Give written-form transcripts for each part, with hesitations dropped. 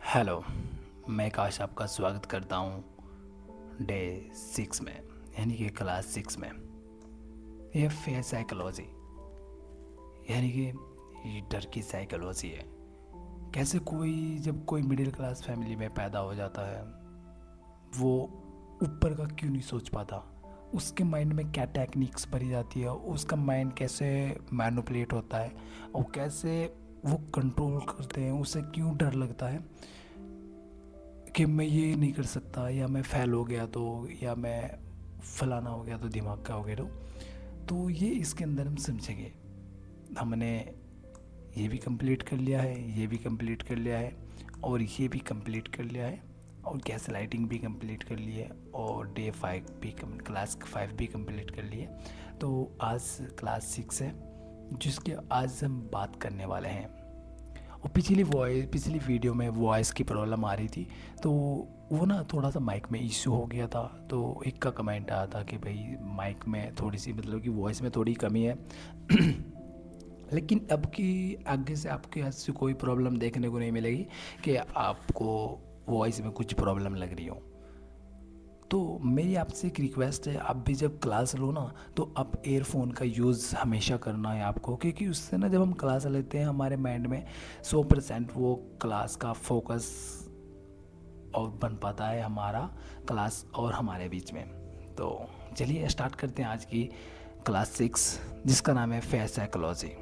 Hello. मैं काश आपका स्वागत करता हूँ डे 6 में, यानी कि क्लास 6 में। ये फेयर साइकोलॉजी, यानी कि ये डर की साइकोलॉजी है। कैसे जब कोई मिडिल क्लास फैमिली में पैदा हो जाता है, वो ऊपर का क्यों नहीं सोच पाता, उसके माइंड में क्या टेक्निक्स भरी जाती है, उसका माइंड कैसे मैनिपुलेट होता है और कैसे वो कंट्रोल करते हैं, उसे क्यों डर लगता है कि मैं ये नहीं कर सकता, या मैं फेल हो गया तो, या मैं फलाना हो गया तो, दिमाग का हो गया तो ये इसके अंदर हम समझेंगे। हमने ये भी कंप्लीट कर लिया है, ये भी कंप्लीट कर लिया है, और ये भी कंप्लीट कर लिया है, और गैस लाइटिंग भी कंप्लीट कर ली है, और डे 5 भी क्लास 5 भी कंप्लीट कर ली है। तो आज क्लास 6 है, जिसके आज हम बात करने वाले हैं। और पिछली वीडियो में वॉइस की प्रॉब्लम आ रही थी, तो वो ना थोड़ा सा माइक में इशू हो गया था। तो एक का कमेंट आया था कि भाई माइक में थोड़ी सी, मतलब कि वॉइस में थोड़ी कमी है। लेकिन अब की आगे से आपके ऐसी कोई प्रॉब्लम देखने को नहीं मिलेगी कि आपको वॉइस में कुछ प्रॉब्लम लग रही हो। तो मेरी आपसे एक रिक्वेस्ट है, आप भी जब क्लास लो ना, तो आप एयरफोन का यूज़ हमेशा करना है आपको, क्योंकि उससे ना जब हम क्लास लेते हैं, हमारे माइंड में 100% वो क्लास का फोकस और बन पाता है, हमारा क्लास और हमारे बीच में। तो चलिए स्टार्ट करते हैं आज की क्लास 6, जिसका नाम है फेयर साइकोलॉजी।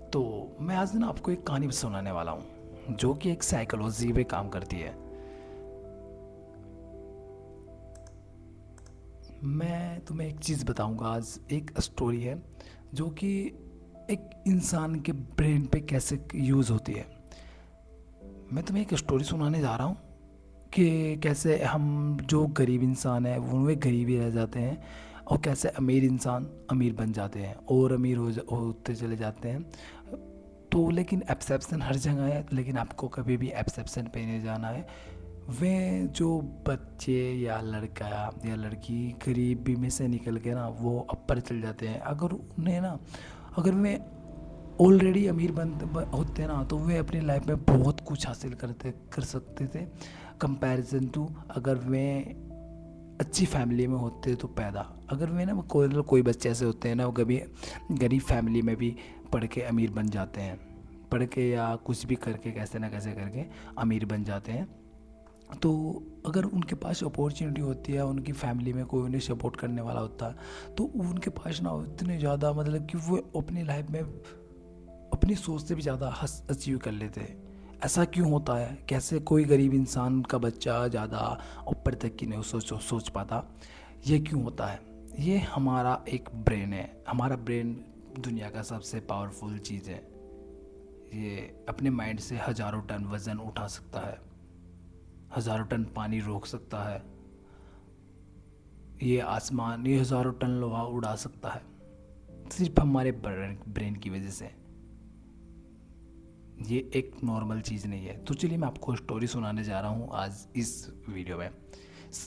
तो मैं आज ना आपको एक कहानी सुनाने वाला हूँ, जो कि एक साइकोलॉजी पे काम करती है। मैं तुम्हें एक चीज़ बताऊंगा आज, एक स्टोरी है जो कि एक इंसान के ब्रेन पे कैसे यूज़ होती है। मैं तुम्हें एक स्टोरी सुनाने जा रहा हूँ कि कैसे हम जो गरीब इंसान है वो वे गरीब ही रह जाते हैं, और कैसे अमीर इंसान अमीर बन जाते हैं और अमीर होते चले जाते हैं। तो लेकिन एक्सेप्शन हर जगह है, लेकिन आपको कभी भी एक्सेप्शन पे नहीं जाना है। वे जो बच्चे या लड़का या लड़की गरीबी में से निकल के ना वो अपर चल जाते हैं, अगर वे ऑलरेडी अमीर होते ना, तो वे अपनी लाइफ में बहुत कुछ हासिल कर सकते थे, कंपैरिजन टू अगर वे अच्छी फैमिली में होते तो पैदा। अगर वे ना कोई बच्चे ऐसे होते हैं ना, वो कभी गरीब फैमिली में भी पढ़ के अमीर बन जाते हैं, पढ़ के या कुछ भी करके कैसे ना कैसे करके अमीर बन जाते हैं। तो अगर उनके पास अपॉर्चुनिटी होती है, उनकी फैमिली में कोई उन्हें सपोर्ट करने वाला होता है, तो उनके पास ना इतने ज़्यादा, मतलब कि वो अपनी लाइफ में अपनी सोच से भी ज़्यादा अचीव कर लेते हैं। ऐसा क्यों होता है? कैसे कोई गरीब इंसान का बच्चा ज़्यादा ऊपर तक की नहीं सोच पाता? ये क्यों होता है? ये हमारा एक ब्रेन है। हमारा ब्रेन दुनिया का सबसे पावरफुल चीज़ है। ये अपने माइंड से हज़ारों टन वज़न उठा सकता है, हज़ारों टन पानी रोक सकता है, ये हज़ारों टन लोहा उड़ा सकता है, सिर्फ हमारे ब्रेन की वजह से। ये एक नॉर्मल चीज़ नहीं है। तो चलिए मैं आपको स्टोरी सुनाने जा रहा हूँ आज इस वीडियो में।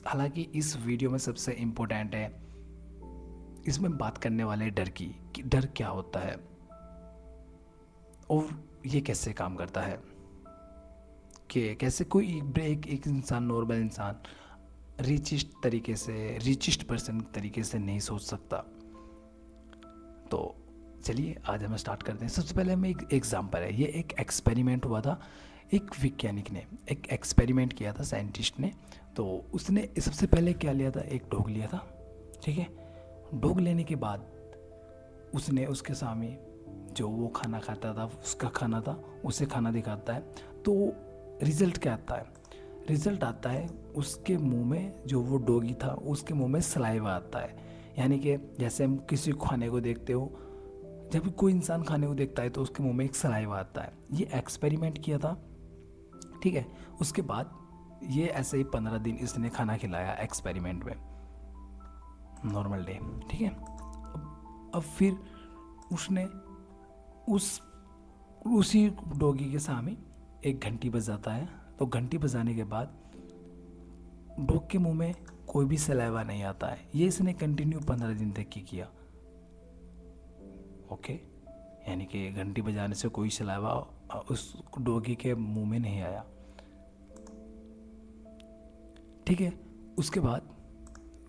हालांकि इस वीडियो में सबसे इम्पोर्टेंट है, इसमें बात करने वाले डर की, कि डर क्या होता है और ये कैसे काम करता है, कि कैसे एक इंसान, नॉर्मल इंसान रिचिस्ट पर्सन तरीके से नहीं सोच सकता। तो चलिए आज हम स्टार्ट करते हैं। सबसे पहले हमें एक एग्जांपल है, ये एक एक्सपेरिमेंट हुआ था। एक वैज्ञानिक ने एक एक्सपेरिमेंट किया था, साइंटिस्ट ने। तो उसने सबसे पहले क्या लिया था, एक डॉग लिया था, ठीक है। डॉग लेने के बाद उसने उसके सामने जो वो खाना खाता था, उसका खाना था, उसे खाना दिखाता है। तो रिज़ल्ट क्या आता है? रिज़ल्ट आता है उसके मुंह में, जो वो डॉगी था उसके मुंह में सलाइवा आता है। यानी कि जैसे हम किसी खाने को देखते हो, जब कोई इंसान खाने को देखता है तो उसके मुंह में एक सलाइवा आता है। ये एक्सपेरिमेंट किया था, ठीक है। उसके बाद ये ऐसे ही 15 दिन इसने खाना खिलाया एक्सपेरिमेंट में, नॉर्मल डे, ठीक है। अब फिर उसने उसी डॉगी के सामने एक घंटी बजाता है। तो घंटी बजाने के बाद डॉग के मुंह में कोई भी सलाइवा नहीं आता है। ये इसने कंटिन्यू 15 दिन तक की किया। ओके, यानी कि घंटी बजाने से कोई सलाइवा उस डॉगी के मुंह में नहीं आया। ठीक है, उसके बाद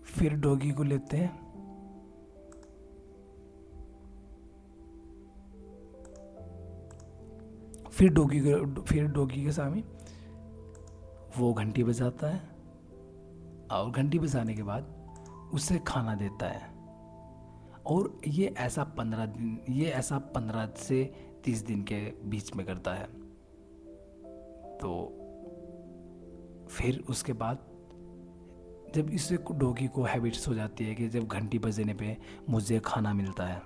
फिर डॉगी को लेते हैं, फिर डॉगी के सामने वो घंटी बजाता है, और घंटी बजाने के बाद उसे खाना देता है। और ये ऐसा 15 से 30 दिन के बीच में करता है। तो फिर उसके बाद जब इसे डॉगी को हैबिट्स हो जाती है कि जब घंटी बजने पे मुझे खाना मिलता है,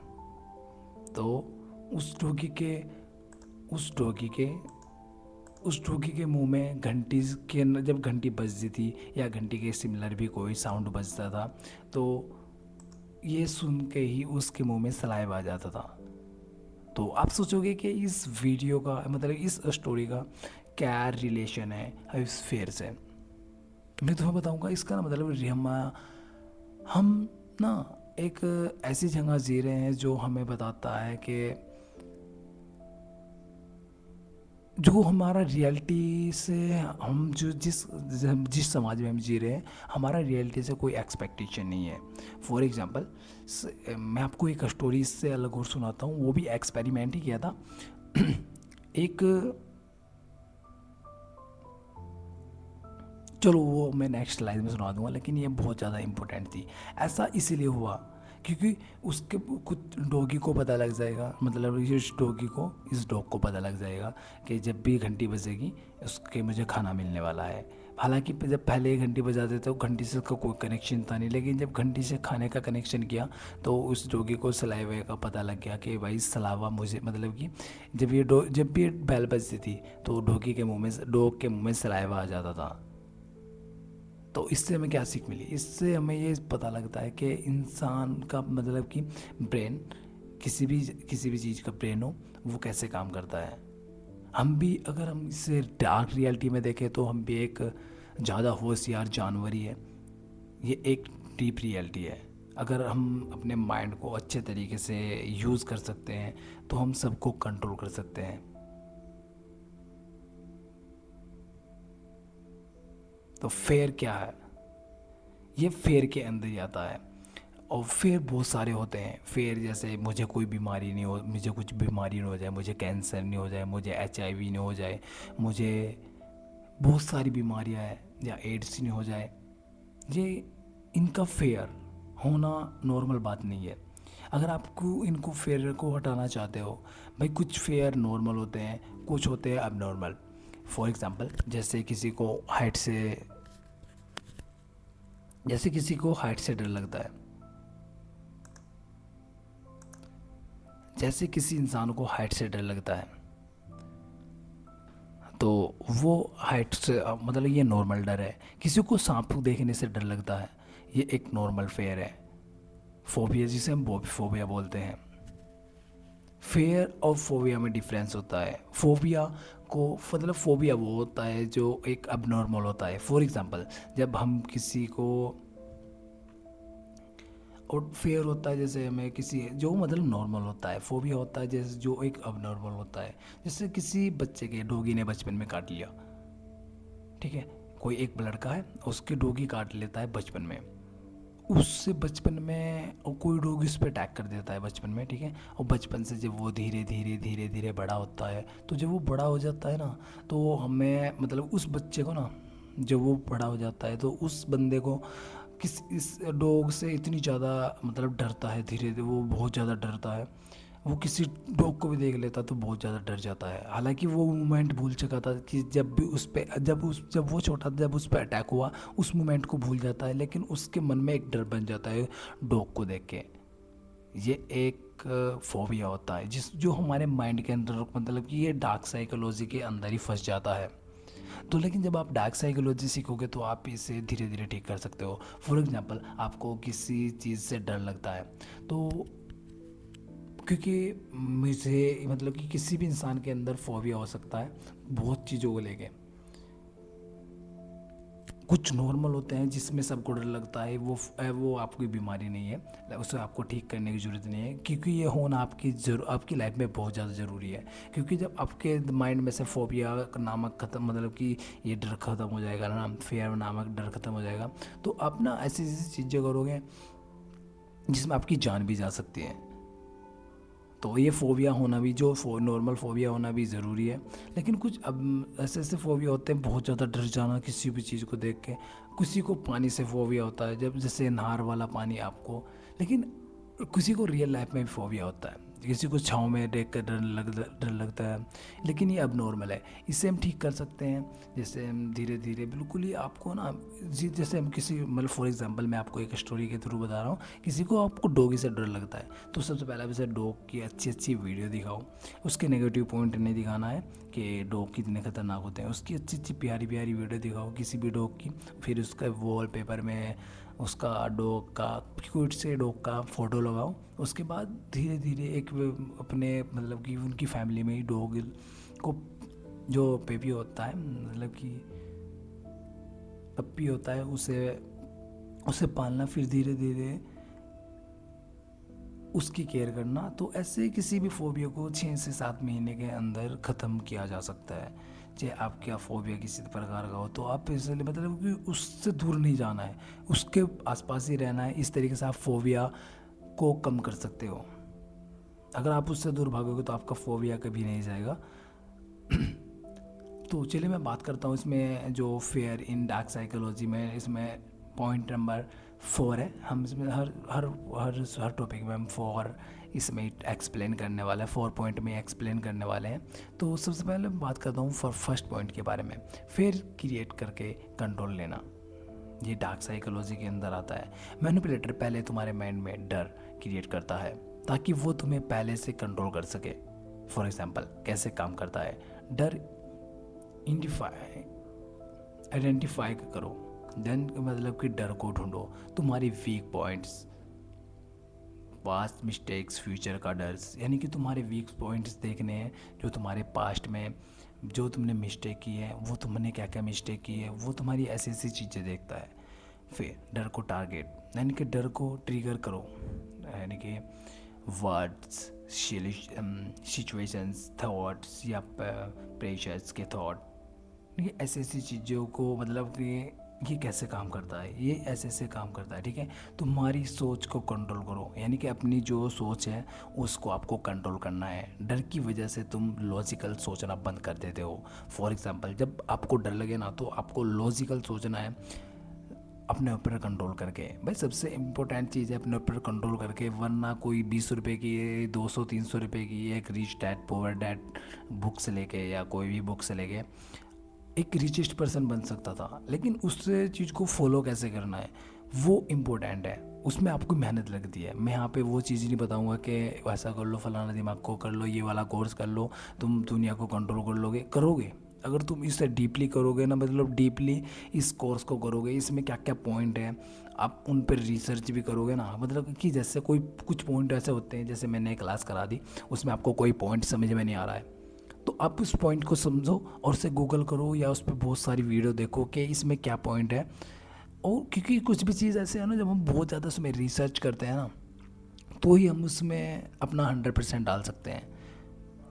तो उस डॉगी के मुंह में घंटी के जब घंटी बजती थी या घंटी के सिमिलर भी कोई साउंड बजता था, तो ये सुन के ही उसके मुंह में सलाइवा आ जाता था। तो आप सोचोगे कि इस वीडियो का मतलब इस स्टोरी का क्या रिलेशन है इस फेयर से। मैं तुम्हें बताऊंगा इसका ना मतलब हम ना एक ऐसी जगह जी रहे हैं जो हमें बताता है कि जो हमारा रियलिटी से हम जो जिस समाज में हम जी रहे हैं, हमारा रियलिटी से कोई एक्सपेक्टेशन नहीं है। फॉर एग्जांपल, मैं आपको एक स्टोरी इससे अलग और सुनाता हूँ, वो भी एक्सपेरिमेंट ही किया था। एक चलो वो मैं नेक्स्ट लाइन में सुना दूंगा, लेकिन ये बहुत ज़्यादा इम्पोर्टेंट थी। ऐसा इसीलिए हुआ क्योंकि उसके कुछ डॉगी को पता लग जाएगा, मतलब इस डॉग को पता लग जाएगा कि जब भी घंटी बजेगी उसके मुझे खाना मिलने वाला है। हालांकि जब पहले ही घंटी बजाते थे तो घंटी से उसका कोई कनेक्शन था नहीं, लेकिन जब घंटी से खाने का कनेक्शन किया तो उस डॉगी को सलाइवे का पता लग गया कि भाई सलावा मुझे, मतलब कि जब भी बैल बजती थी तो डॉग के मुँह में सलाइवा आ जाता था। तो इससे हमें क्या सीख मिली? इससे हमें ये पता लगता है कि इंसान का मतलब कि ब्रेन, किसी भी चीज़ का ब्रेन हो वो कैसे काम करता है। अगर हम इसे डार्क रियलिटी में देखें तो हम भी एक ज़्यादा होशियार जानवर ही है। ये एक डीप रियलिटी है। अगर हम अपने माइंड को अच्छे तरीके से यूज़ कर सकते हैं तो हम सबको कंट्रोल कर सकते हैं। तो फेयर क्या है? ये फेयर के अंदर ही आता है। और फेयर बहुत सारे होते हैं। फेयर जैसे मुझे कोई बीमारी नहीं हो, मुझे कुछ बीमारी नहीं हो जाए, मुझे कैंसर नहीं हो जाए, मुझे HIV नहीं हो जाए, मुझे बहुत सारी बीमारियां हैं या एड्स नहीं हो जाए। ये इनका फेयर होना नॉर्मल बात नहीं है। अगर आपको इनको फेयर को हटाना चाहते हो, भाई कुछ फेयर नॉर्मल होते हैं, कुछ होते हैं अब नॉर्मल। फॉर एग्ज़ाम्पल, जैसे किसी को हाइट से डर लगता है, जैसे किसी इंसान को हाइट से डर लगता है, तो वो हाइट से मतलब ये नॉर्मल डर है। किसी को सांप देखने से डर लगता है, ये एक नॉर्मल फेयर है। फोबिया, जिसे हम फोबिया बोलते हैं। फेयर और फोबिया में डिफरेंस होता है। फोबिया वो होता है जो एक अबनॉर्मल होता है। फॉर एग्जांपल, जब हम किसी को, और फेयर होता है जैसे हमें किसी जो मतलब नॉर्मल होता है। फोबिया होता है जैसे जो एक अबनॉर्मल होता है। जैसे किसी बच्चे के डॉगी ने बचपन में काट लिया, ठीक है, कोई एक लड़का है उसके डॉगी काट लेता है बचपन में, उससे बचपन में, और कोई डॉगी उस पर अटैक कर देता है बचपन में, ठीक है। और बचपन से जब वो धीरे धीरे धीरे धीरे बड़ा होता है, तो जब वो बड़ा हो जाता है ना, तो हमें मतलब उस बच्चे को ना, जब वो बड़ा हो जाता है तो उस बंदे को इस डॉग से इतनी ज़्यादा मतलब डरता है, धीरे धीरे वो बहुत ज़्यादा डरता है। वो किसी डॉग को भी देख लेता तो बहुत ज़्यादा डर जाता है। हालांकि वो मोमेंट भूल चुका था कि जब भी उस पे जब वो छोटा था, जब उस पर अटैक हुआ, उस मोमेंट को भूल जाता है, लेकिन उसके मन में एक डर बन जाता है डॉग को देख के। ये एक फोबिया होता है जो हमारे माइंड के अंदर, मतलब कि ये डार्क साइकोलॉजी के अंदर ही फंस जाता है। तो लेकिन जब आप डार्क साइकोलॉजी सीखोगे तो आप इसे धीरे धीरे ठीक कर सकते हो। फॉर एग्जांपल, आपको किसी चीज़ से डर लगता है, तो क्योंकि मुझे मतलब कि किसी भी इंसान के अंदर फोबिया हो सकता है बहुत चीज़ों को लेके। कुछ नॉर्मल होते हैं जिसमें सबको डर लगता है, वो आपकी बीमारी नहीं है, उसे आपको ठीक करने की ज़रूरत नहीं है, क्योंकि ये होना आपकी लाइफ में बहुत ज़्यादा ज़रूरी है। क्योंकि जब आपके माइंड में से फोबिया नामक खत्म, मतलब कि ये डर ख़त्म हो जाएगा ना, फेयर नामक डर ख़त्म हो जाएगा, तो आप ना ऐसी ऐसी चीज़ें करोगे जिसमें आपकी जान भी जा सकती है। तो ये फ़ोबिया होना भी, नॉर्मल फ़ोबिया होना भी ज़रूरी है। लेकिन कुछ अब ऐसे ऐसे फ़ोबिया होते हैं, बहुत ज़्यादा डर जाना किसी भी चीज़ को देख के। किसी को पानी से फ़ोबिया होता है, जब जैसे नहर वाला पानी आपको, लेकिन किसी को रियल लाइफ में भी फ़ोबिया होता है, किसी को छाँव में देख कर डर लगता है। लेकिन ये अब नॉर्मल है, इसे हम ठीक कर सकते हैं। जैसे हम धीरे धीरे बिल्कुल ही आपको ना, जैसे हम किसी, मतलब फॉर एग्जांपल मैं आपको एक स्टोरी के थ्रू बता रहा हूँ। किसी को आपको डॉगी से डर लगता है, तो सबसे पहले वैसे डॉग की अच्छी अच्छी वीडियो दिखाओ। उसके नेगेटिव पॉइंट नहीं दिखाना है कि डॉग कितने खतरनाक होते हैं, उसकी अच्छी अच्छी प्यारी प्यारी वीडियो दिखाओ किसी भी डॉग की। फिर उसका वॉलपेपर में उसका डॉग का, क्यूट से डॉग का फ़ोटो लगाओ। उसके बाद धीरे धीरे एक अपने, मतलब कि उनकी फैमिली में ही डॉग को, जो बेबी होता है, मतलब कि पप्पी होता है, उसे उसे पालना, फिर धीरे धीरे उसकी केयर करना। तो ऐसे किसी भी फ़ोबिया को 6 से 7 महीने के अंदर ख़त्म किया जा सकता है। चाहे आपका फ़ोबिया किसी प्रकार का हो, तो आप इसलिए, मतलब कि उससे दूर नहीं जाना है, उसके आसपास ही रहना है। इस तरीके से आप फ़ोबिया को कम कर सकते हो। अगर आप उससे दूर भागोगे तो आपका फ़ोबिया कभी नहीं जाएगा। तो चलिए मैं बात करता हूँ इसमें, जो फेयर इन डार्क साइकोलॉजी में, इसमें पॉइंट नंबर 4 है। हम इसमें हर हर हर हर टॉपिक में हम 4 इसमें एक्सप्लेन करने वाले हैं, 4 पॉइंट में एक्सप्लेन करने वाले हैं। तो सबसे पहले मैं बात करता हूँ फर्स्ट पॉइंट के बारे में, फेयर क्रिएट करके कंट्रोल लेना। ये डार्क साइकोलॉजी के अंदर आता है। मैनिपुलेटर पहले तुम्हारे माइंड में डर क्रिएट करता है ताकि वो तुम्हें पहले से कंट्रोल कर सके। फॉर एग्जाम्पल कैसे काम करता है, डर आइडेंटिफाई करो, देन मतलब कि डर को ढूंढो, तुम्हारी weak points, past mistakes, future का डर, यानी कि तुम्हारे वीक पॉइंट्स देखने हैं, जो तुम्हारे पास्ट में जो तुमने मिस्टेक की है, वो तुमने क्या क्या मिस्टेक की है, वो तुम्हारी ऐसी ऐसी चीज़ें देखता है। फिर डर को टारगेट, यानी कि डर को ट्रिगर करो, यानी कि वर्ड्स, सिचुएशंस, थॉट्स या प्रेशर्स के थॉट, ये ऐसी ऐसी चीज़ों को, मतलब कि ये कैसे काम करता है, ये ऐसे ऐसे काम करता है, ठीक है। तुम्हारी सोच को कंट्रोल करो, यानी कि अपनी जो सोच है उसको आपको कंट्रोल करना है। डर की वजह से तुम लॉजिकल सोचना बंद कर देते हो। फॉर एग्जांपल जब आपको डर लगे ना, तो आपको लॉजिकल सोचना है, अपने ऊपर कंट्रोल करके। भाई सबसे इम्पोर्टेंट चीज़ है अपने ऊपर कंट्रोल करके, वरना कोई 20 रुपये की, 200-300 रुपये की एक rich dad poor dad book से लेके, या कोई भी बुक से लेके एक रिचेस्ट पर्सन बन सकता था, लेकिन उस चीज़ को फॉलो कैसे करना है वो इम्पोर्टेंट है, उसमें आपको मेहनत लगती है। मैं यहाँ पे वो चीज़ नहीं बताऊँगा कि वैसा कर लो, फलाना दिमाग को कर लो, ये वाला कोर्स कर लो, तुम दुनिया को कंट्रोल कर लोगे। करोगे, अगर तुम इससे डीपली करोगे ना, मतलब डीपली इस कोर्स को करोगे, इसमें क्या क्या पॉइंट है आप उन पर रिसर्च भी करोगे ना, मतलब कि जैसे कोई कुछ पॉइंट ऐसे होते हैं, जैसे मैंने क्लास करा दी, उसमें आपको कोई पॉइंट समझ में नहीं आ रहा है, तो आप उस पॉइंट को समझो और उसे गूगल करो या उस पर बहुत सारी वीडियो देखो कि इसमें क्या पॉइंट है। और क्योंकि कुछ भी चीज़ ऐसे है ना, जब हम बहुत ज़्यादा उसमें रिसर्च करते हैं ना, तो ही हम उसमें अपना 100% डाल सकते हैं।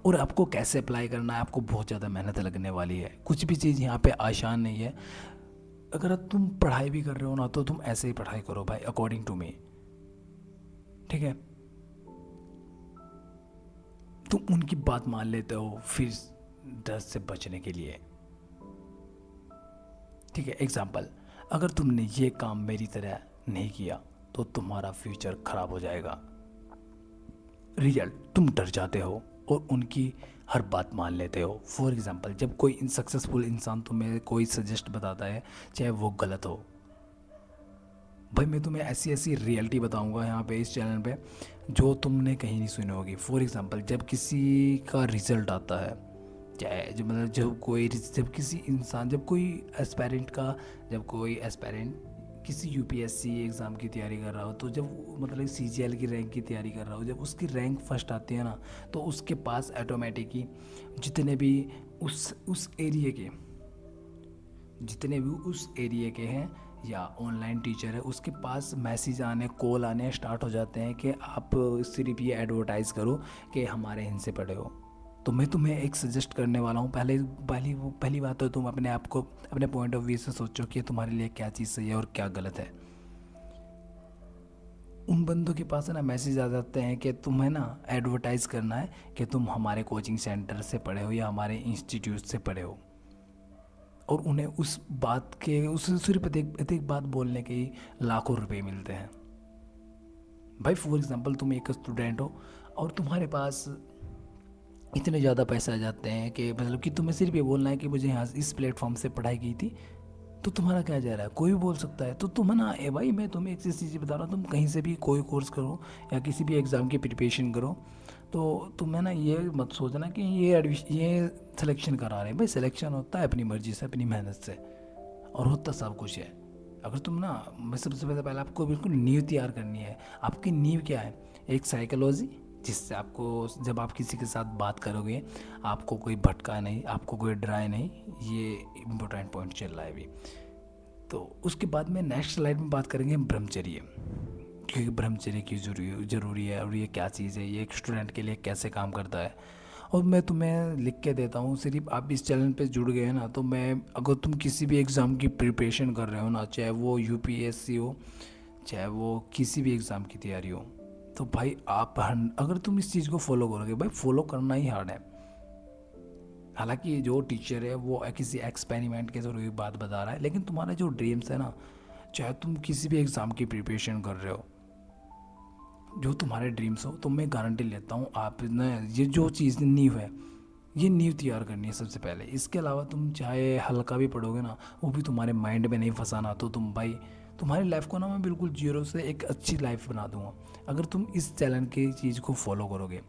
और आपको कैसे अप्लाई करना है, आपको बहुत ज़्यादा मेहनत लगने वाली है, कुछ भी चीज़ यहाँ पे आसान नहीं है। अगर तुम पढ़ाई भी कर रहे हो ना, तो तुम ऐसे ही पढ़ाई करो भाई, अकॉर्डिंग टू मी, ठीक है। तुम उनकी बात मान लेते हो फिर डर से बचने के लिए, ठीक है। एग्जाम्पल, अगर तुमने ये काम मेरी तरह नहीं किया तो तुम्हारा फ्यूचर खराब हो जाएगा। रिजल्ट, तुम डर जाते हो और उनकी हर बात मान लेते हो। फॉर एग्जाम्पल, जब कोई सक्सेसफुल इंसान तुम्हें कोई सजेस्ट बताता है, चाहे वो गलत हो, भाई मैं तुम्हें ऐसी ऐसी रियलिटी बताऊंगा यहाँ पे इस चैनल पे जो तुमने कहीं नहीं सुनी होगी। फॉर एग्जांपल, जब किसी का रिजल्ट आता है, चाहे जो मतलब जब किसी इंसान, जब कोई एस्पायरेंट का, जब कोई एस्पायरेंट किसी यूपीएससी एग्ज़ाम की तैयारी कर रहा हो, तो जब मतलब सीजीएल की रैंक की तैयारी कर रहा हो, जब उसकी रैंक फर्स्ट आती है ना, तो उसके पास ऑटोमेटिकली जितने भी उस एरिया के जितने भी उस एरिया के हैं या ऑनलाइन टीचर है, उसके पास मैसेज आने, कॉल आने स्टार्ट हो जाते हैं कि आप सिर्फ ये एडवर्टाइज़ करो कि हमारे इनसे पढ़े हो। तो मैं तुम्हें एक सजेस्ट करने वाला हूँ। पहली बात तो तुम अपने आप को अपने पॉइंट ऑफ व्यू से सोचो कि तुम्हारे लिए क्या चीज़ सही है और क्या गलत है। उन बंदों के पास है ना मैसेज आ जाते हैं कि तुम्हें ना एडवर्टाइज़ करना है कि तुम हमारे कोचिंग सेंटर से पढ़े हो या हमारे इंस्टीट्यूट से पढ़े हो, और उन्हें उस बात के उस सिर्फ एक बात बोलने के ही लाखों रुपए मिलते हैं। भाई फॉर एग्जांपल तुम एक स्टूडेंट हो और तुम्हारे पास इतने ज़्यादा पैसे आ जाते हैं कि मतलब कि तुम्हें सिर्फ ये बोलना है कि मुझे यहाँ इस प्लेटफॉर्म से पढ़ाई की थी, तो तुम्हारा क्या जा रहा है, कोई भी बोल सकता है। तो तुम है ना, ए भाई मैं तुम्हें एक चीज़ बता रहा हूँ, तुम कहीं से भी कोई कोर्स करो या किसी भी एग्ज़ाम की प्रिपरेशन करो, तो तुम है ना ये मत सोचना कि ये सिलेक्शन करा रहे हैं। भाई सिलेक्शन होता है अपनी मर्ज़ी से, अपनी मेहनत से, और होता सब कुछ है। अगर तुम ना, मैं सबसे पहले आपको बिल्कुल नींव तैयार करनी है। आपकी नींव क्या है? एक साइकोलॉजी, जिससे आपको जब आप किसी के साथ बात करोगे आपको कोई भटका नहीं, आपको कोई डराए नहीं। ये इम्पोर्टेंट पॉइंट चल रहा है अभी। तो उसके बाद में नेक्स्ट स्लाइड में बात करेंगे ब्रह्मचर्य, क्योंकि ब्रह्मचर्य की ज़रूरी है और ये क्या चीज़ है, ये एक स्टूडेंट के लिए कैसे काम करता है। और मैं तुम्हें लिख के देता हूँ, सिर्फ आप इस चैनल पे जुड़ गए ना, तो मैं अगर तुम किसी भी एग्ज़ाम की प्रिपरेशन कर रहे हो ना, चाहे वो यूपीएससी हो, चाहे वो किसी भी एग्ज़ाम की तैयारी हो, तो भाई आप अगर तुम इस चीज़ को फॉलो करोगे, भाई फॉलो करना ही हार्ड है। हालांकि जो टीचर है वो किसी एक्सपेरिमेंट के थ्रू बात बता रहा है, लेकिन तुम्हारा जो ड्रीम्स है ना, चाहे तुम किसी भी एग्ज़ाम की प्रिपरेशन कर रहे हो, जो तुम्हारे ड्रीम्स हो, तो मैं गारंटी लेता हूँ आप ना ये जो चीज़ नींव है, ये नींव तैयार करनी है सबसे पहले। इसके अलावा तुम चाहे हल्का भी पढ़ोगे ना, वो भी तुम्हारे माइंड में नहीं फंसाना, तो तुम भाई तुम्हारी लाइफ को ना मैं बिल्कुल जीरो से एक अच्छी लाइफ बना दूंगा अगर तुम इस चैनल की चीज़ को फॉलो करोगे।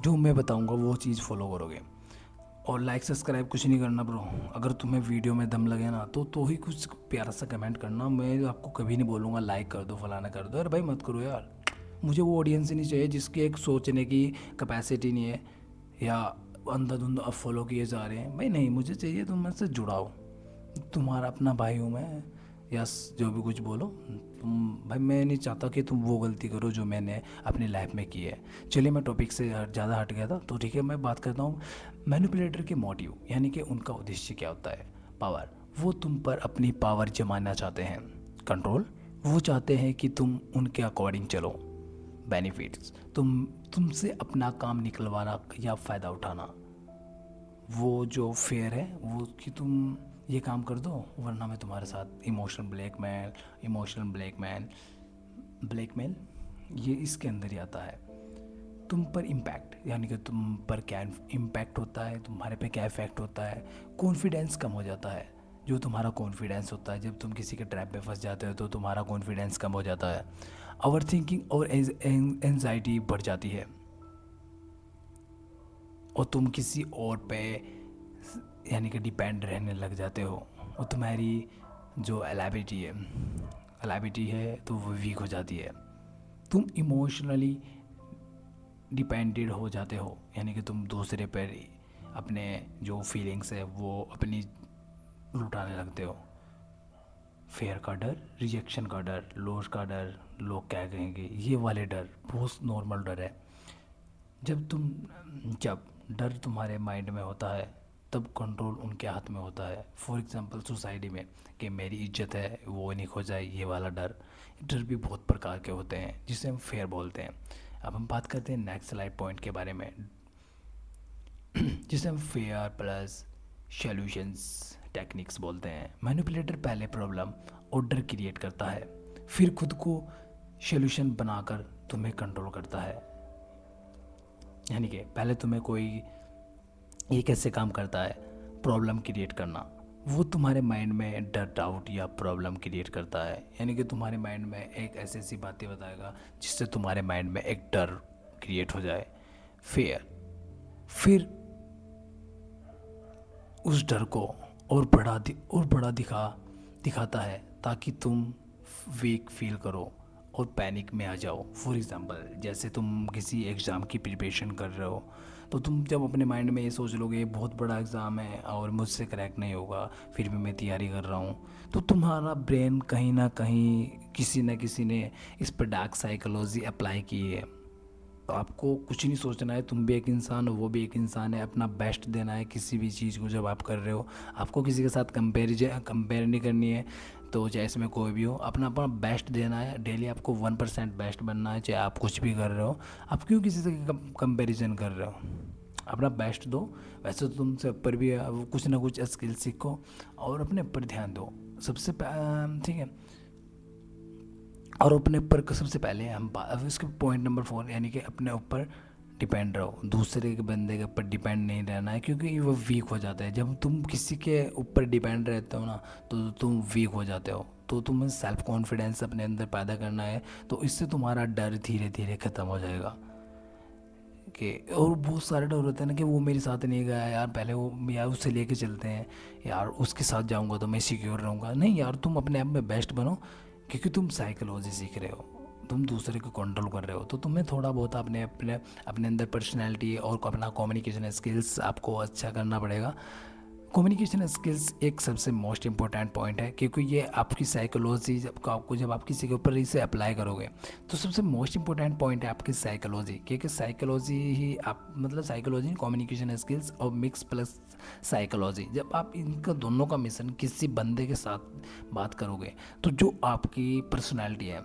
जो मैं बताऊंगा वो चीज़ फॉलो करोगे। और लाइक सब्सक्राइब कुछ नहीं करना ब्रो। अगर तुम्हें वीडियो में दम लगे ना, तो ही कुछ प्यारा सा कमेंट करना। मैं आपको कभी नहीं बोलूँगा लाइक कर दो, फलाना कर दो। अरे भाई मत करो यार, मुझे वो ऑडियंस ही नहीं चाहिए जिसकी एक सोचने की कैपेसिटी नहीं है या अंधाधुंध अब फॉलो किए जा रहे हैं। भाई नहीं, मुझे चाहिए तुम मुझसे जुड़ाओ, तुम्हारा अपना भाई हूँ मैं। या जो भी कुछ बोलो तुम, भाई मैं नहीं चाहता कि तुम वो गलती करो जो मैंने अपनी लाइफ में की है। चलिए मैं टॉपिक से ज़्यादा हट गया था, तो ठीक है मैं बात करता हूँ मैनिपुलेटर के मोटिव, यानी कि उनका उद्देश्य क्या होता है। पावर, वो तुम पर अपनी पावर जमाना चाहते हैं। कंट्रोल, वो चाहते हैं कि तुम उनके अकॉर्डिंग चलो। बेनिफिट्स, तुमसे अपना काम निकलवाना या फ़ायदा उठाना। वो जो फेयर है वो कि तुम ये काम कर दो वरना मैं तुम्हारे साथ ब्लैकमेल, ये इसके अंदर ही आता है। तुम पर इम्पैक्ट, यानी कि तुम पर क्या इम्पैक्ट होता है, तुम्हारे पे क्या इफ़ेक्ट होता है। कॉन्फिडेंस कम हो जाता है, जो तुम्हारा कॉन्फिडेंस होता है जब तुम किसी के ट्रैप में फंस जाते हो तो तुम्हारा कॉन्फिडेंस कम हो जाता है। ओवर थिंकिंग और एंजाइटी बढ़ जाती है, और तुम किसी और पे यानी कि डिपेंड रहने लग जाते हो, और तुम्हारी जो एलाबिलिटी है तो वो वीक हो जाती है। तुम इमोशनली डिपेंडेड हो जाते हो, यानी कि तुम दूसरे पर अपने जो फीलिंग्स है वो अपनी लुटाने लगते हो। फेयर का डर, रिजेक्शन का डर, लॉस का डर, लोग क्या कहेंगे, ये वाले डर बहुत नॉर्मल डर है। जब डर तुम्हारे माइंड में होता है तब कंट्रोल उनके हाथ में होता है। फॉर एग्जांपल सोसाइटी में कि मेरी इज्जत है वो नहीं खो जाए, ये वाला डर। डर भी बहुत प्रकार के होते हैं जिसे हम फेयर बोलते हैं। अब हम बात करते हैं नेक्स्ट स्लाइड पॉइंट के बारे में, जिसे हम फेयर प्लस सॉल्यूशंस टेक्निक्स बोलते हैं। मैनिपुलेटर पहले प्रॉब्लम और डर क्रिएट करता है, फिर खुद को सॉल्यूशन बनाकर तुम्हें कंट्रोल करता है। यानी कि पहले तुम्हें कोई ये कैसे काम करता है, प्रॉब्लम क्रिएट करना। वो तुम्हारे माइंड में डर, डाउट या प्रॉब्लम क्रिएट करता है, यानी कि तुम्हारे माइंड में एक ऐसी ऐसी बातें बताएगा जिससे तुम्हारे माइंड में एक डर क्रिएट हो जाए। फिर उस डर को और बड़ा दिखाता है ताकि तुम वीक फील करो और पैनिक में आ जाओ। फॉर एग्ज़ाम्पल जैसे तुम किसी एग्ज़ाम की प्रिपरेशन कर रहे हो, तो तुम जब अपने माइंड में ये सोच लोगे ये बहुत बड़ा एग्ज़ाम है और मुझसे क्रैक नहीं होगा, फिर भी मैं तैयारी कर रहा हूँ, तो तुम्हारा ब्रेन कहीं ना कहीं किसी न किसी ने इस पर डार्क साइकोलॉजी अप्लाई की है। तो आपको कुछ नहीं सोचना है, तुम भी एक इंसान हो, वो भी एक इंसान है, अपना बेस्ट देना है किसी भी चीज़ को जब आप कर रहे हो। आपको किसी के साथ कंपेयर नहीं करनी है, तो चाहे इसमें कोई भी हो, अपना अपना बेस्ट देना है। डेली आपको 1% बेस्ट बनना है, चाहे आप कुछ भी कर रहे हो। आप क्यों किसी से कंपेरिजन कर रहे हो? अपना बेस्ट दो। वैसे तो तुमसे ऊपर भी है, वो कुछ ना कुछ स्किल सीखो और अपने ऊपर ध्यान दो ठीक है। और अपने ऊपर सबसे पहले हम इसके पॉइंट नंबर 4 यानी कि अपने ऊपर डिपेंड रहो। दूसरे के बंदे के ऊपर डिपेंड नहीं रहना है, क्योंकि वो वीक हो जाता है। जब तुम किसी के ऊपर डिपेंड रहते हो ना, तो तुम वीक हो जाते हो। तो तुम्हें सेल्फ कॉन्फिडेंस अपने अंदर पैदा करना है, तो इससे तुम्हारा डर धीरे धीरे ख़त्म हो जाएगा। कि और बहुत सारे डर होते हैं ना कि वो मेरे साथ नहीं गया यार, पहले वो यार उससे लेके चलते हैं यार, उसके साथ जाऊंगा तो मैं सिक्योर रहूँगा। नहीं यार, तुम अपने आप में बेस्ट बनो, क्योंकि तुम साइकोलॉजी सीख रहे हो, तुम दूसरे को कंट्रोल कर रहे हो। तो तुम्हें थोड़ा बहुत अपने अपने अपने अंदर पर्सनैलिटी और अपना कम्युनिकेशन स्किल्स आपको अच्छा करना पड़ेगा। कम्युनिकेशन स्किल्स एक सबसे मोस्ट इम्पोर्टेंट पॉइंट है, क्योंकि ये आपकी साइकोलॉजी जब आप किसी के ऊपर इसे अप्लाई करोगे, तो सबसे मोस्ट इम्पोर्टेंट पॉइंट है आपकी साइकोलॉजी। क्योंकि साइकोलॉजी ही आप मतलब साइकोलॉजी कम्युनिकेशन स्किल्स और मिक्स प्लस साइकोलॉजी, जब आप इनका दोनों का मिश्रण किसी बंदे के साथ बात करोगे, तो जो आपकी पर्सनैलिटी है,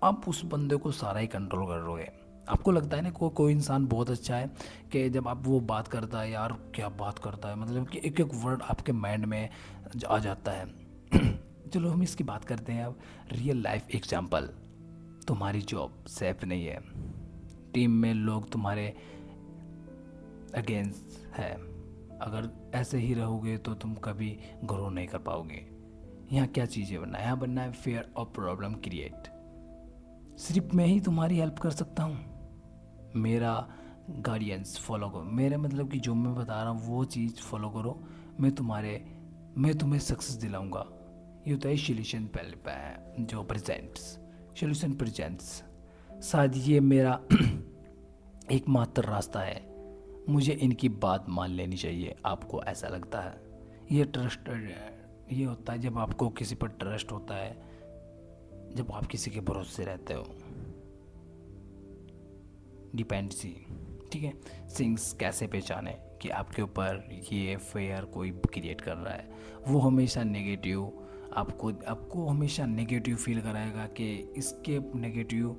आप उस बंदे को सारा ही कंट्रोल कर लोगे। आपको लगता है ना कोई इंसान बहुत अच्छा है कि जब आप वो बात करता है, यार क्या बात करता है, मतलब कि एक एक वर्ड आपके माइंड में आ जाता है। चलो हम इसकी बात करते हैं अब। रियल लाइफ एग्जांपल, तुम्हारी जॉब सेफ नहीं है, टीम में लोग तुम्हारे अगेंस्ट है। अगर ऐसे ही रहोगे तो तुम कभी ग्रो नहीं कर पाओगे। यहाँ क्या चीज़ें बनना है? यहाँ बनना है फेयर और प्रॉब्लम क्रिएट। सिर्फ मैं ही तुम्हारी हेल्प कर सकता हूँ, मेरा गाइडेंस फॉलो करो। मेरा मतलब कि जो मैं बता रहा हूँ वो चीज़ फॉलो करो, मैं तुम्हें सक्सेस दिलाऊंगा। ये होता है सोल्यूशन पहले जो प्रेजेंट्स, सोल्यूशन प्रेजेंट्स। शायद ये मेरा एकमात्र रास्ता है, मुझे इनकी बात मान लेनी चाहिए। आपको ऐसा लगता है? ये ट्रस्ट ये होता है जब आपको किसी पर ट्रस्ट होता है, जब आप किसी के भरोसे रहते हो। डिपेंडेंसी, ठीक है। सिंग्स कैसे पहचाने कि आपके ऊपर ये फेयर कोई क्रिएट कर रहा है? वो हमेशा नेगेटिव आपको हमेशा नेगेटिव फील कराएगा कि इसके नेगेटिव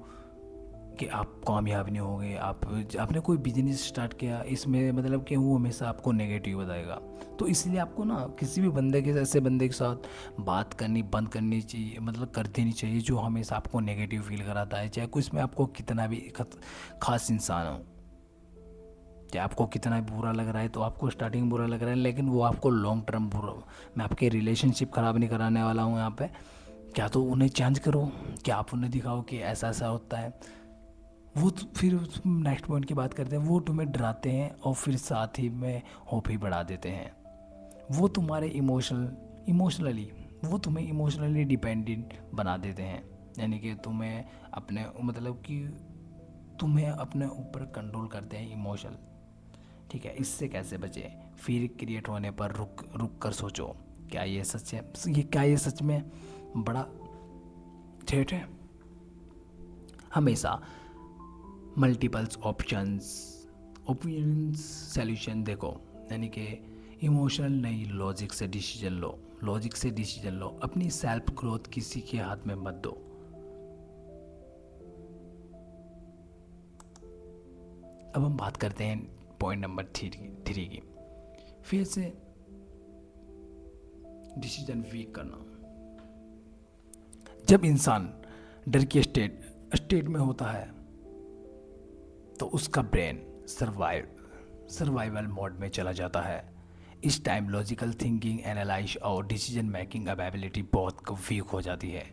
कि आप कामयाब नहीं होंगे। आपने कोई बिजनेस स्टार्ट किया, इसमें मतलब कि वो हमेशा आपको नेगेटिव बताएगा। तो इसलिए आपको ना किसी भी ऐसे बंदे के साथ बात करनी बंद करनी चाहिए, मतलब कर देनी चाहिए, जो हमेशा आपको नेगेटिव फील कराता है। चाहे कोई इसमें आपको कितना भी खास इंसान हो, चाहे आपको कितना भी बुरा लग रहा है, तो आपको स्टार्टिंग बुरा लग रहा है, लेकिन वो आपको लॉन्ग टर्म बुरा। मैं आपके रिलेशनशिप ख़राब नहीं कराने वाला हूँ यहाँ पे। क्या तो उन्हें चेंज करो, क्या आप उन्हें दिखाओ कि ऐसा ऐसा होता है। वो तो फिर नेक्स्ट पॉइंट की बात करते हैं, वो तुम्हें डराते हैं और फिर साथ ही में होप ही बढ़ा देते हैं। वो तुम्हारे तुम्हें इमोशनली डिपेंडेंट बना देते हैं, यानी कि तुम्हें अपने मतलब कि तुम्हें अपने ऊपर कंट्रोल करते हैं इमोशनल। ठीक है, इससे कैसे बचे? फिर क्रिएट होने पर रुक कर सोचो, क्या ये सच है? क्या ये सच में बड़ा थ्रेट है? हमेशा मल्टीपल्स ओपिनियंस सॉल्यूशन देखो, यानी कि इमोशनल नहीं, लॉजिक से डिसीजन लो। अपनी सेल्फ ग्रोथ किसी के हाथ में मत दो। अब हम बात करते हैं पॉइंट नंबर 3 की। फिर से डिसीजन वीक करना। जब इंसान डर की स्टेट में होता है, तो उसका ब्रेन सर्वाइवल मोड में चला जाता है। इस टाइम लॉजिकल थिंकिंग, एनालाइज और डिसीजन मेकिंग एबिलिटी बहुत वीक हो जाती है।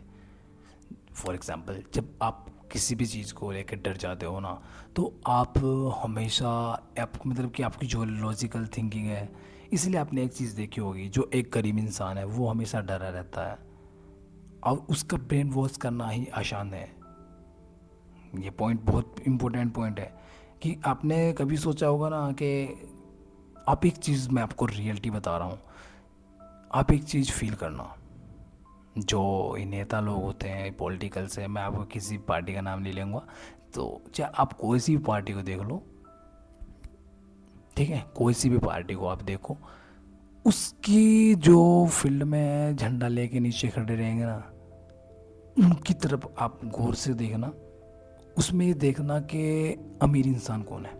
फॉर एग्जांपल, जब आप किसी भी चीज़ को लेकर डर जाते हो ना, तो आप हमेशा मतलब कि आपकी जो लॉजिकल थिंकिंग है, इसलिए आपने एक चीज़ देखी होगी, जो एक गरीब इंसान है वो हमेशा डरा रहता है और उसका ब्रेन वॉश करना ही आसान है। ये पॉइंट बहुत इम्पोर्टेंट पॉइंट है, कि आपने कभी सोचा होगा ना कि आप एक चीज़, मैं आपको रियलिटी बता रहा हूँ, आप एक चीज़ फील करना, जो ये नेता लोग होते हैं पॉलिटिकल से, मैं आपको किसी पार्टी का नाम नहीं लूँगा, तो चाहे आप कोई सी भी पार्टी को देख लो, ठीक है, कोई सी भी पार्टी को आप देखो, उसकी जो फील्ड में झंडा लेके नीचे खड़े रहेंगे ना, उनकी तरफ आप गौर से देखना, उसमें ये देखना कि अमीर इंसान कौन है,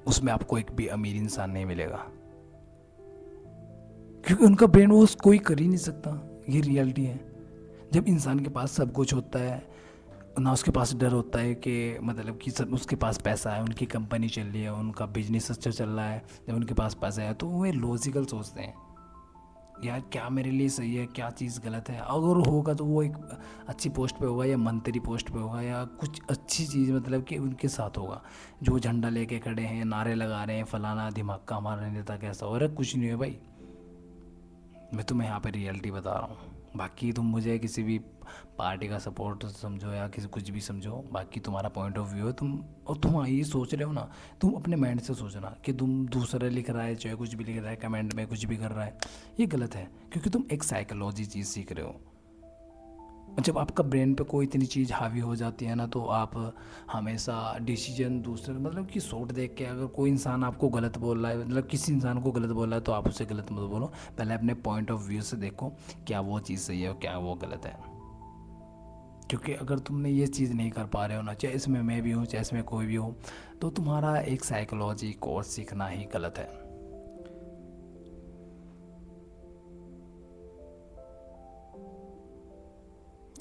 उसमें आपको एक भी अमीर इंसान नहीं मिलेगा, क्योंकि उनका ब्रेन वॉश कोई कर ही नहीं सकता। ये रियलिटी है। जब इंसान के पास सब कुछ होता है ना, उसके पास डर होता है कि मतलब कि सब, उसके पास पैसा है, उनकी कंपनी चल रही है, उनका बिजनेस अच्छा चल रहा है, जब उनके पास पैसा है तो वे लॉजिकल सोचते हैं, यार क्या मेरे लिए सही है, क्या चीज़ गलत है, अगर होगा तो वो एक अच्छी पोस्ट पे होगा या मंत्री पोस्ट पे होगा या कुछ अच्छी चीज़, मतलब कि उनके साथ होगा। जो झंडा लेके खड़े हैं, नारे लगा रहे हैं, फलाना दिमाग का हमारा नेता कैसा हो रहा है, कुछ नहीं है भाई, मैं तुम्हें यहाँ पे रियलिटी बता रहा हूँ। बाकी तुम मुझे किसी भी पार्टी का सपोर्ट समझो या किसी कुछ भी समझो, बाकी तुम्हारा पॉइंट ऑफ व्यू है, तुम और तुम ये सोच रहे हो ना, तुम अपने माइंड से सोचना कि तुम दूसरा लिख रहा है, चाहे कुछ भी लिख रहा है, कमेंट में कुछ भी कर रहा है, ये गलत है, क्योंकि तुम एक साइकोलॉजी चीज़ सीख रहे हो। जब आपका ब्रेन पे कोई इतनी चीज़ हावी हो जाती है ना, तो आप हमेशा डिसीजन दूसरे, मतलब कि सोच देख के, अगर कोई इंसान आपको गलत बोल रहा है, मतलब किसी इंसान को गलत बोल रहा है, तो आप उसे गलत मत बोलो, पहले अपने पॉइंट ऑफ व्यू से देखो क्या वो चीज़ सही है और क्या वो गलत है। क्योंकि अगर तुमने ये चीज़ नहीं कर पा रहे हो ना, चाहे इसमें मैं भी हूँ चाहे इसमें कोई भी हो, तो तुम्हारा एक साइकोलॉजी कोर्स सीखना ही गलत है।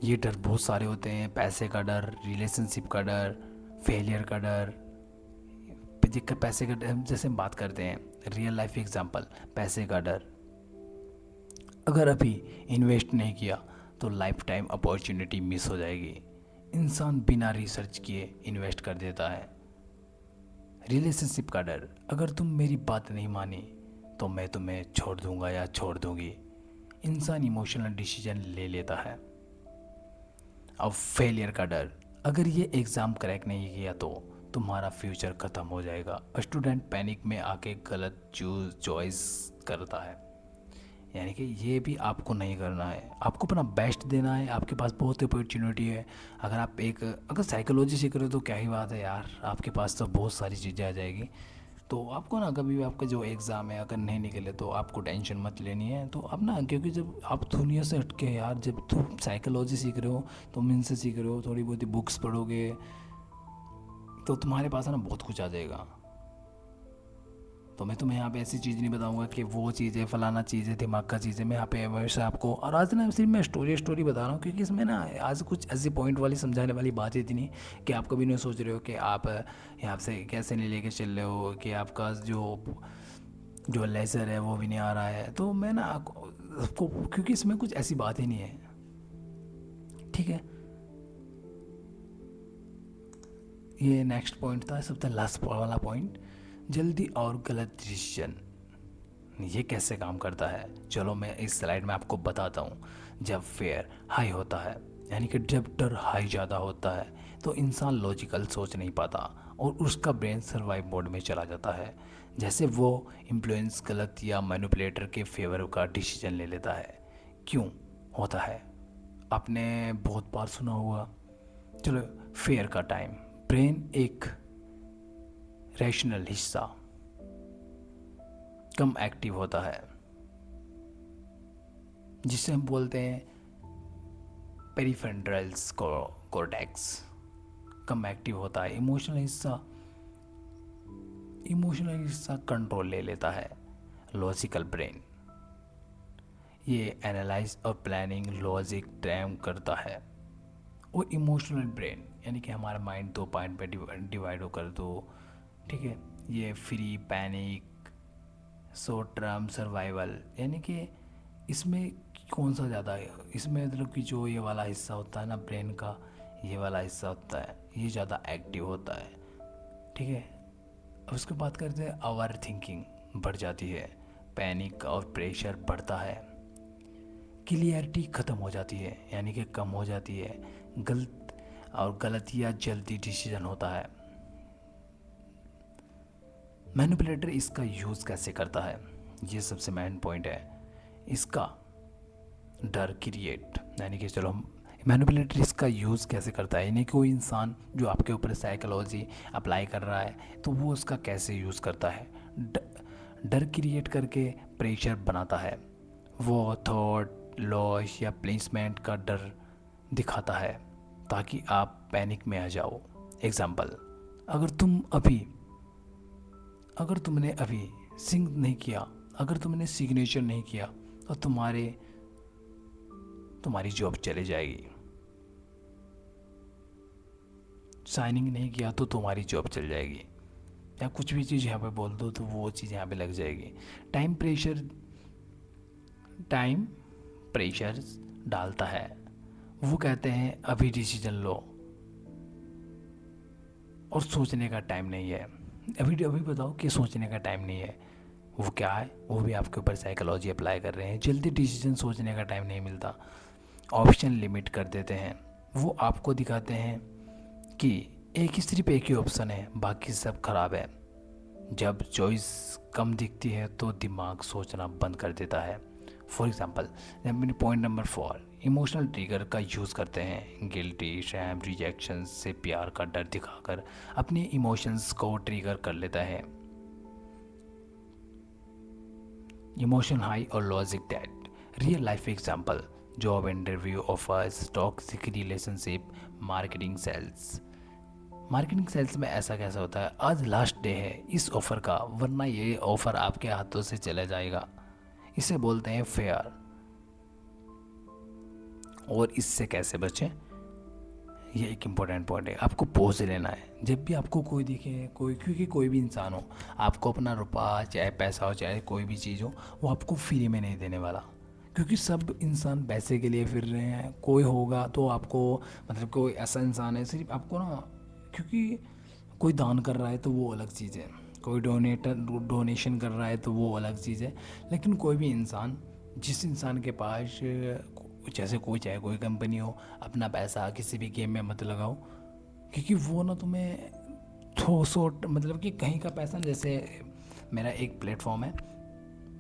ये डर बहुत सारे होते हैं, पैसे का डर, रिलेशनशिप का डर, फेलियर का डर, जिसका पैसे का डर, जैसे हम बात करते हैं रियल लाइफ एग्जांपल, पैसे का डर, अगर अभी इन्वेस्ट नहीं किया तो लाइफ टाइम अपॉर्चुनिटी मिस हो जाएगी, इंसान बिना रिसर्च किए इन्वेस्ट कर देता है। रिलेशनशिप का डर, अगर तुम मेरी बात नहीं मानी तो मैं तुम्हें छोड़ दूंगा या छोड़ दूंगी, इंसान इमोशनल डिसीजन ले लेता है। अब फेलियर का डर, अगर ये एग्ज़ाम क्रैक नहीं किया तो तुम्हारा फ्यूचर ख़त्म हो जाएगा, स्टूडेंट पैनिक में आके गलत चॉइस करता है। यानी कि ये भी आपको नहीं करना है, आपको अपना बेस्ट देना है, आपके पास बहुत अपॉर्चुनिटी है। अगर आप एक, अगर साइकोलॉजी सीख रहे हो तो क्या ही बात है यार, आपके पास तो बहुत सारी चीज़ें आ जाएगी। तो आपको ना कभी भी आपका जो एग्ज़ाम है अगर नहीं निकले तो आपको टेंशन मत लेनी है, तो अब ना, क्योंकि जब आप दुनिया से हटके यार, जब तुम साइकोलॉजी सीख रहे हो, तुम इनसे सीख रहे हो, थोड़ी बहुत बुक्स पढ़ोगे तो तुम्हारे पास है ना बहुत कुछ आ जाएगा। तो मैं तुम्हें यहाँ पे ऐसी चीज़ नहीं बताऊंगा कि वो चीज़ है, फलाना चीज़ है, दिमाग का चीज़ है, मैं यहाँ पे हमेशा आपको, और आज ना सिर्फ मैं स्टोरी बता रहा हूँ, क्योंकि इसमें ना आज कुछ ऐसी पॉइंट वाली समझाने वाली बात इतनी कि आप कभी नहीं सोच रहे हो कि आप यहाँ से कैसे नहीं लेके चल रहे हो, कि आपका जो जो लेज़र है वो भी नहीं आ रहा है, तो मैं ना आपको, क्योंकि इसमें कुछ ऐसी बात ही नहीं है, ठीक है। ये नेक्स्ट पॉइंट था, सबसे लास्ट वाला पॉइंट, जल्दी और गलत डिसीजन, ये कैसे काम करता है, चलो मैं इस स्लाइड में आपको बताता हूँ। जब फेयर हाई होता है, यानी कि जब डर हाई ज़्यादा होता है, तो इंसान लॉजिकल सोच नहीं पाता और उसका ब्रेन सर्वाइव मोड में चला जाता है, जैसे वो इन्फ्लुएंस, गलत या मैनिपुलेटर के फेवर का डिसीजन ले लेता है। क्यों होता है, आपने बहुत बार सुना होगा। चलो, फेयर का टाइम, ब्रेन एक रैशनल हिस्सा कम एक्टिव होता है, जिसे हम बोलते हैं पेरिफेरल्स कॉर्टेक्स, कम एक्टिव होता है। इमोशनल हिस्सा कंट्रोल ले लेता है। लॉजिकल ब्रेन, ये एनालाइज और प्लानिंग लॉजिक टाइम करता है। और इमोशनल ब्रेन, यानी कि हमारा माइंड दो पॉइंट पे डिवाइड हो कर दो, ठीक है, ये free, panic, short term, survival, यानी कि इसमें कौन सा ज़्यादा है, इसमें मतलब कि जो ये वाला हिस्सा होता है ना ब्रेन का, ये वाला हिस्सा होता है, ये ज़्यादा एक्टिव होता है, ठीक है। अब उसके बात करते हैं, ओवर थिंकिंग बढ़ जाती है, पैनिक और प्रेशर बढ़ता है, क्लियरिटी ख़त्म हो जाती है, यानी कि कम हो जाती है, गलत या जल्दी डिसीजन होता है, मैनिपुलेटर इसका यूज़ कैसे करता है, ये सबसे मेन पॉइंट है। इसका डर क्रिएट, यानी कि चलो हम मैनिपुलेटर इसका यूज़ कैसे करता है, यानी कोई इंसान जो आपके ऊपर साइकोलॉजी अप्लाई कर रहा है तो वो उसका कैसे यूज़ करता है। डर क्रिएट करके प्रेशर बनाता है, वो थॉट लॉस या प्लेसमेंट का डर दिखाता है ताकि आप पैनिक में आ जाओ। एग्जाम्पल, अगर तुमने अभी सिंक नहीं किया, अगर तुमने सिग्नेचर नहीं किया तो तुम्हारी जॉब चले जाएगी। साइनिंग नहीं किया तो तुम्हारी जॉब चल जाएगी, या कुछ भी चीज़ यहाँ पे बोल दो तो वो चीज़ यहाँ पे लग जाएगी। टाइम प्रेशर डालता है, वो कहते हैं अभी डिसीजन लो और सोचने का टाइम नहीं है। अभी बताओ कि सोचने का टाइम नहीं है, वो क्या है, वो भी आपके ऊपर साइकोलॉजी अप्लाई कर रहे हैं। जल्दी डिसीजन सोचने का टाइम नहीं मिलता। ऑप्शन लिमिट कर देते हैं, वो आपको दिखाते हैं कि सिर्फ एक ही ऑप्शन है, बाकी सब खराब है। जब चॉइस कम दिखती है तो दिमाग सोचना बंद कर देता है। For example, point number 4, emotional trigger का यूज़ करते हैं। गिल्टी, शैम, रिजेक्शन से प्यार का डर दिखाकर अपने इमोशंस को ट्रिगर कर लेता है। इमोशन हाई और logic dead. Real life example, job interview, offers, toxic relationship, marketing sales में ऐसा कैसा होता है, आज लास्ट डे है इस ऑफ़र का, वरना ये ऑफ़र आपके हाथों से चला जाएगा। इसे बोलते हैं फेयर। और इससे कैसे बचें, ये एक इम्पोर्टेंट पॉइंट है, आपको पॉज लेना है जब भी आपको कोई दिखे, क्योंकि कोई भी इंसान हो, आपको अपना रुपया चाहे पैसा हो चाहे कोई भी चीज़ हो, वो आपको फ्री में नहीं देने वाला, क्योंकि सब इंसान पैसे के लिए फिर रहे हैं। कोई होगा तो आपको, मतलब कोई ऐसा इंसान है सिर्फ आपको ना, क्योंकि कोई दान कर रहा है तो वो अलग चीज़ है, कोई डोनेशन कर रहा है तो वो अलग चीज़ है। लेकिन कोई भी इंसान, जिस इंसान के पास चाहे कोई कंपनी हो, अपना पैसा किसी भी गेम में मत लगाओ, क्योंकि वो ना तुम्हें मतलब कि कहीं का पैसा, जैसे मेरा एक प्लेटफॉर्म है,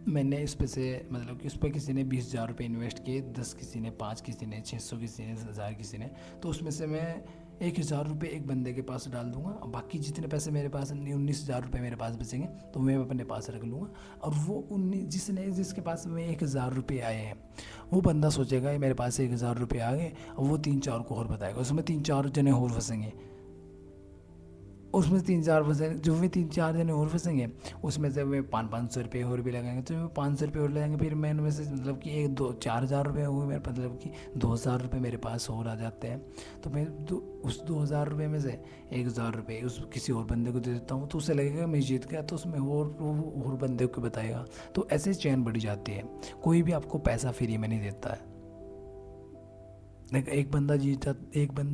मैंने इस पे से मतलब कि उस पर किसी ने 20,000 रुपये इन्वेस्ट किए, 10 किसी ने, 5 किसी ने, 600 किसी ने, 1000 किसी ने, तो उसमें से मैं 1,000 रुपये एक बंदे के पास डाल दूंगा, और बाकी जितने पैसे मेरे पास 19,000 रुपये मेरे पास बचेंगे तो मैं अपने पास रख लूँगा। और वो जिसके पास में 1,000 रुपये आए हैं, वो बंदा सोचेगा मेरे पास 1,000 रुपये आ गए, और वो 3-4 को और बताएगा, उसमें 3-4 जने और फंसेंगे, उसमें 3-4 फंसेंगे, जो भी 3-4 जने और फंसेंगे, उसमें से वे 500 रुपये और भी लगाएंगे, तो वे 500 रुपये और लगाएंगे, फिर मैं उनमें से मतलब कि 4,000 रुपये हुए मेरे, मतलब कि 2,000 रुपये मेरे पास और आ जाते हैं। तो मैं उस 2,000 रुपये में से 1,000 रुपये उस किसी और बंदे को दे देता हूँ, तो उसे लगेगा मैं जीत गया, तो उसमें और बंदे को बताएगा, तो ऐसे चैन बढ़ी जाती है। कोई भी आपको पैसा फ्री में नहीं देता है। एक बंदा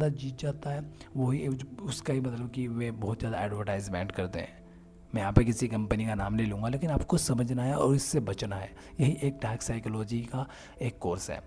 जीत जाता है, वही उसका ही मतलब कि वे बहुत ज़्यादा एडवर्टाइजमेंट करते हैं। मैं यहाँ पे किसी कंपनी का नाम ले लूँगा, लेकिन आपको समझना है और इससे बचना है। यही एक डार्क साइकोलॉजी का एक कोर्स है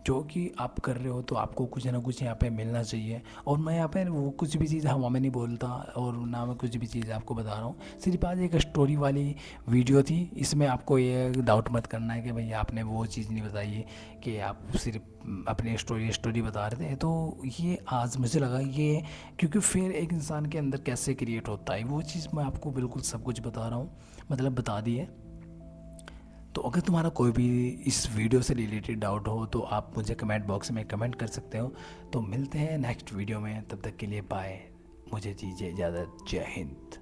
जो कि आप कर रहे हो, तो आपको कुछ ना कुछ यहाँ पे मिलना चाहिए। और मैं यहाँ पे वो कुछ भी चीज़ हवा में नहीं बोलता, और ना मैं कुछ भी चीज़ आपको बता रहा हूँ, सिर्फ आज एक स्टोरी वाली वीडियो थी। इसमें आपको ये डाउट मत करना है कि भैया आपने वो चीज़ नहीं बताई, कि आप सिर्फ अपनी स्टोरी बता रहे थे। तो ये आज मुझे लगा ये, क्योंकि फिर एक इंसान के अंदर कैसे क्रिएट होता है वो चीज़ मैं आपको बिल्कुल सब कुछ बता रहा हूँ, मतलब बता दी है। तो अगर तुम्हारा कोई भी इस वीडियो से रिलेटेड डाउट हो तो आप मुझे कमेंट बॉक्स में कमेंट कर सकते हो। तो मिलते हैं नेक्स्ट वीडियो में, तब तक के लिए बाय, मुझे दीजिए इजाज़त, जय हिंद।